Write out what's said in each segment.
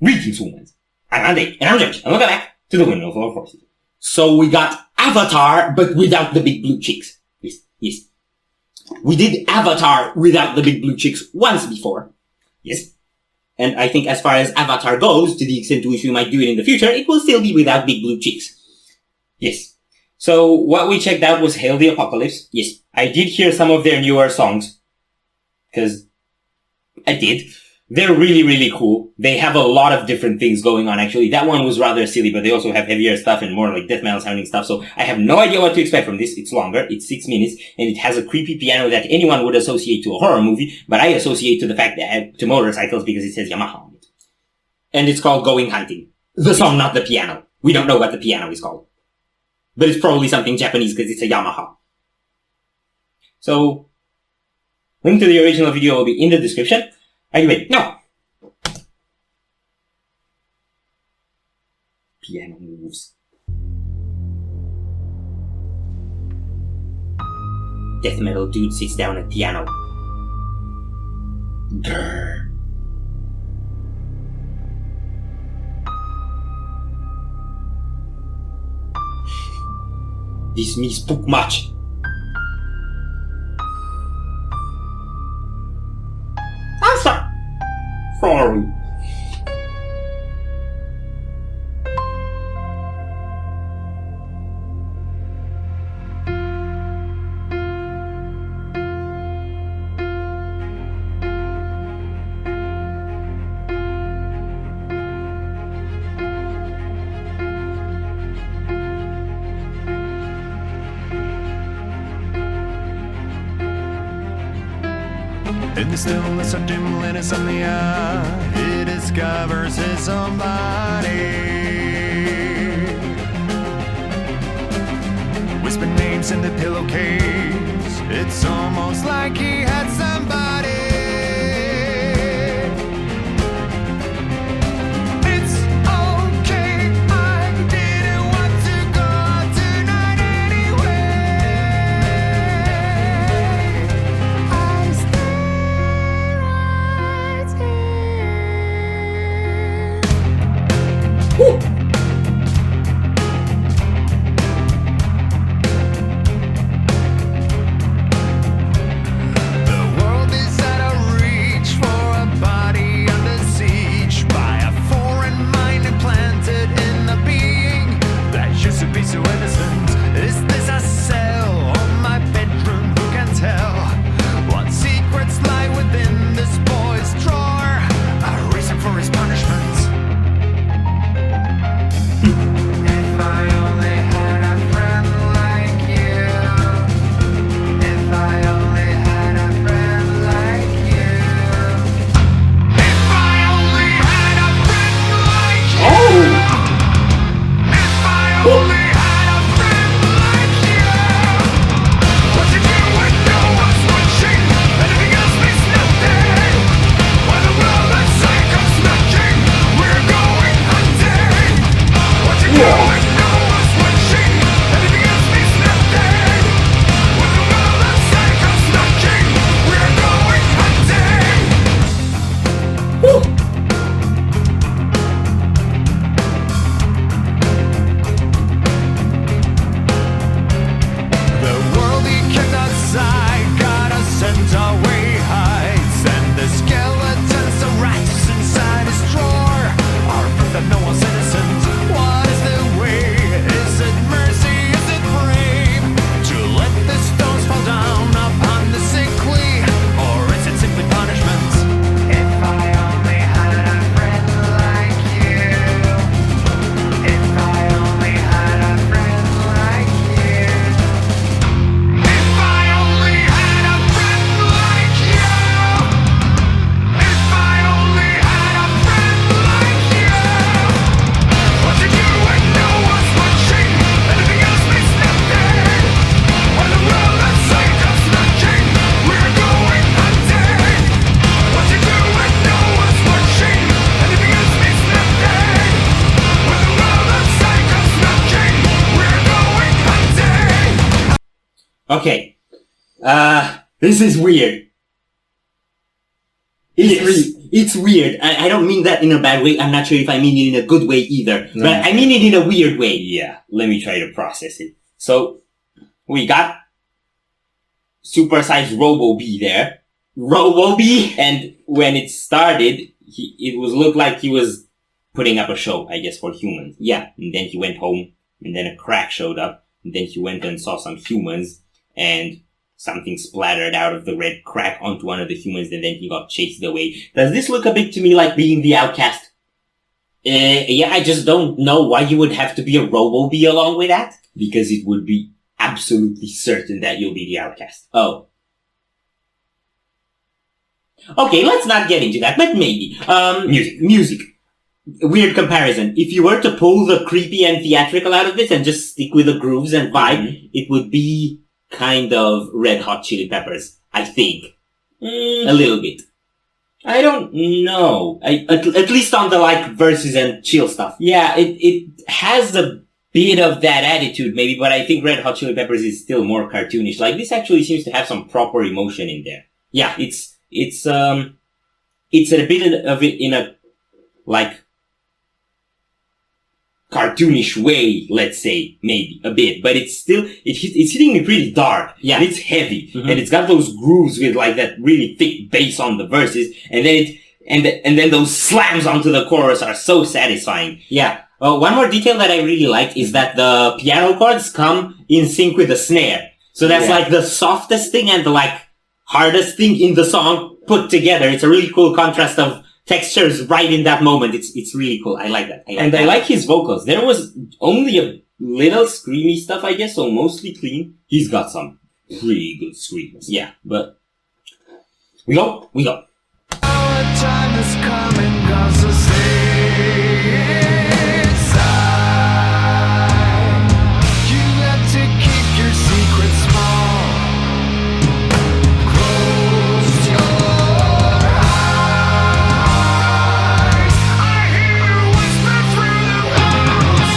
Greetings, humans. I'm Andy, and I'm George, and welcome back to the Windmill for Horses. So we got Avatar, but without the big blue chicks. Yes. We did Avatar without the big blue chicks once before. Yes. And I think as far as Avatar goes, to the extent to which we might do it in the future, it will still be without big blue chicks. Yes. So what we checked out was Hail the Apocalypse. Yes. I did hear some of their newer songs. Because I did. They're really, really cool. They have a lot of different things going on, actually. That one was rather silly, but they also have heavier stuff and more like death metal sounding stuff. So I have no idea what to expect from this. It's longer. It's 6 minutes. And it has a creepy piano that anyone would associate to a horror movie. But I associate to the fact that to motorcycles because it says Yamaha on it. And it's called Going Hunting. The song, not the piano. We don't know what the piano is called. But it's probably something Japanese because it's a Yamaha. So, link to the original video will be in the description. Are you ready? No! Piano moves. Death metal dude sits down at piano. Grrr. This me spook much. Sorry. In the stillness of dim insomnia, he discovers his somebody. Whisper names in the pillowcase. It's almost like he had somebody. It's okay, I didn't want to go out tonight anyway. I stay right here. Woo! Okay. This is weird. It's It's weird. I don't mean that in a bad way. I'm not sure if I mean it in a good way either. No. But I mean it in a weird way. Yeah, let me try to process it. So, we got supersized Robo-B there. Robo-B? And when it started, it looked like he was putting up a show, I guess, for humans. Yeah. And then he went home, and then a crack showed up, and then he went and saw some humans, and something splattered out of the red crack onto one of the humans, and then he got chased away. Does this look a bit to me like being the outcast? Yeah, I just don't know why you would have to be a Robo-B along with that. Because it would be absolutely certain that you'll be the outcast. Oh. Okay, let's not get into that, but maybe. Music. Weird comparison. If you were to pull the creepy and theatrical out of this and just stick with the grooves and vibe, it would be kind of Red Hot Chili Peppers, I think. A little bit. I don't know. At least on the, like, verses and chill stuff. Yeah, it has a bit of that attitude maybe, but I think Red Hot Chili Peppers is still more cartoonish. Like, this actually seems to have some proper emotion in there. Yeah. It's a bit of it in a, like, cartoonish way, let's say, maybe, a bit, but it's still, it's hitting me pretty dark. Yeah. And it's heavy. Mm-hmm. And it's got those grooves with, like, that really thick bass on the verses, and then and then those slams onto the chorus are so satisfying. Yeah. One more detail that I really like is that the piano chords come in sync with the snare. So that's like the softest thing and the like hardest thing in the song put together. It's a really cool contrast of textures right in that moment. It's really cool. I like that. I like his vocals. There was only a little screamy stuff, I guess, so mostly clean. He's got some pretty good screams. Yeah. But we go. Our time is coming, 'cause we'll stay inside. You have to keep your secrets small. Close your eyes. I hear you whisper through the walls.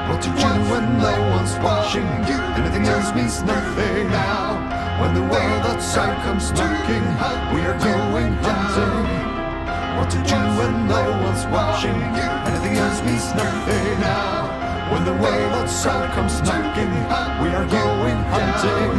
What to do when no one's watching you? Anything else means nothing now. When the world outside comes knocking, we are going hunting. What to do when no one's watching you? Anything else means nothing now. When the world outside comes knocking, we are going hunting.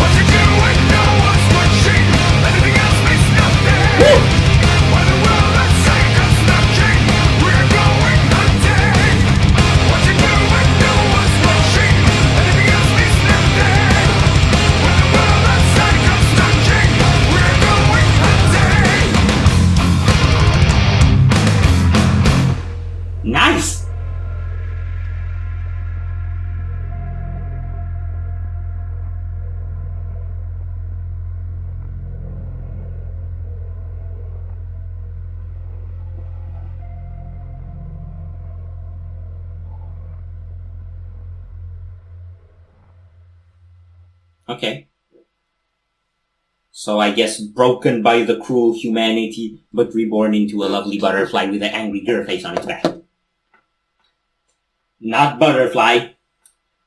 What to do when no one's watching? Anything else means nothing. When the world outside comes knocking, we are going hunting. What to do when no one's watching? Anything else means nothing. When the world outside comes knocking, we are going hunting. Nice! Okay. So I guess broken by the cruel humanity, but reborn into a lovely butterfly with an angry girl face on its back. Not butterfly,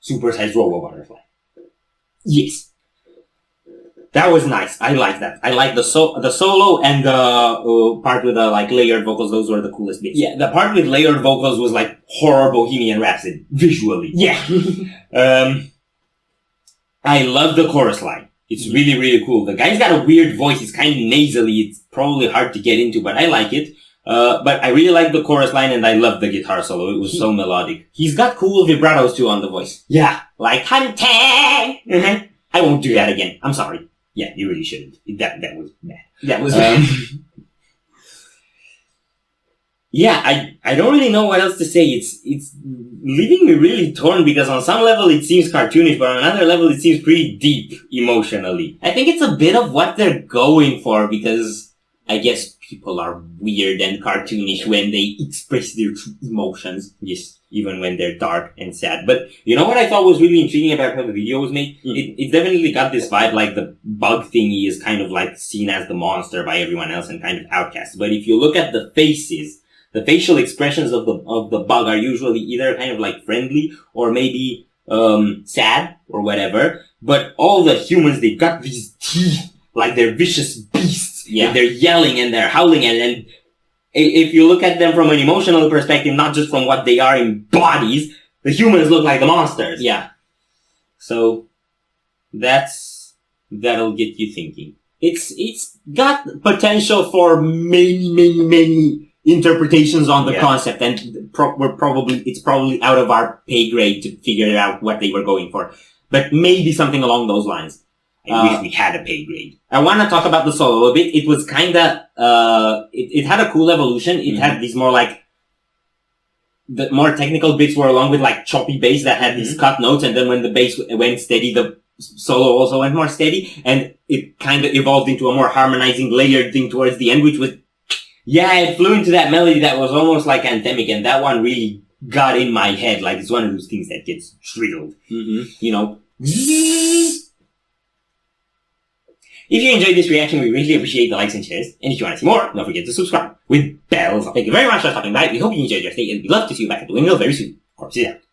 supersized robo-butterfly. Yes. That was nice. I like that. I like the solo and the part with the like layered vocals. Those were the coolest bits. Yeah, the part with layered vocals was like horror Bohemian Rhapsody, visually. Yeah. I love the chorus line. It's really, really cool. The guy's got a weird voice. It's kind of nasally. It's probably hard to get into, but I like it. But I really like the chorus line and I love the guitar solo. It was so melodic. He's got cool vibratos too on the voice. Yeah. Like hunting. Mm-hmm. I won't do that again. I'm sorry. Yeah, you really shouldn't. That was bad. That was Yeah, I don't really know what else to say. It's leaving me really torn because on some level it seems cartoonish, but on another level it seems pretty deep emotionally. I think it's a bit of what they're going for because I guess people are weird and cartoonish when they express their true emotions. Yes, even when they're dark and sad. But you know what I thought was really intriguing about how the video was made? It definitely got this vibe like the bug thingy is kind of like seen as the monster by everyone else and kind of outcast. But if you look at the faces, the facial expressions of the bug are usually either kind of like friendly or maybe sad or whatever. But all the humans, they've got these teeth like they're vicious beasts. Yeah. And they're yelling and they're howling and if you look at them from an emotional perspective, not just from what they are in bodies, the humans look like the monsters. Yeah. So that'll get you thinking. It's got potential for many interpretations on the concept, and it's probably out of our pay grade to figure out what they were going for. But maybe something along those lines. I wish we had a pay grade. I want to talk about the solo a bit. It was kinda, it had a cool evolution. It had these more like, the more technical bits were along with like choppy bass that had these cut notes, and then when the bass went steady, the solo also went more steady, and it kind of evolved into a more harmonizing, layered thing towards the end, which was, it flew into that melody that was almost like anthemic, and that one really got in my head. Like, it's one of those things that gets drilled. You know? If you enjoyed this reaction, we really appreciate the likes and shares. And if you want to see more, don't forget to subscribe with bells. Thank you very much for stopping by. We hope you enjoyed your stay, and we'd love to see you back at the Windmill very soon. Corpses out.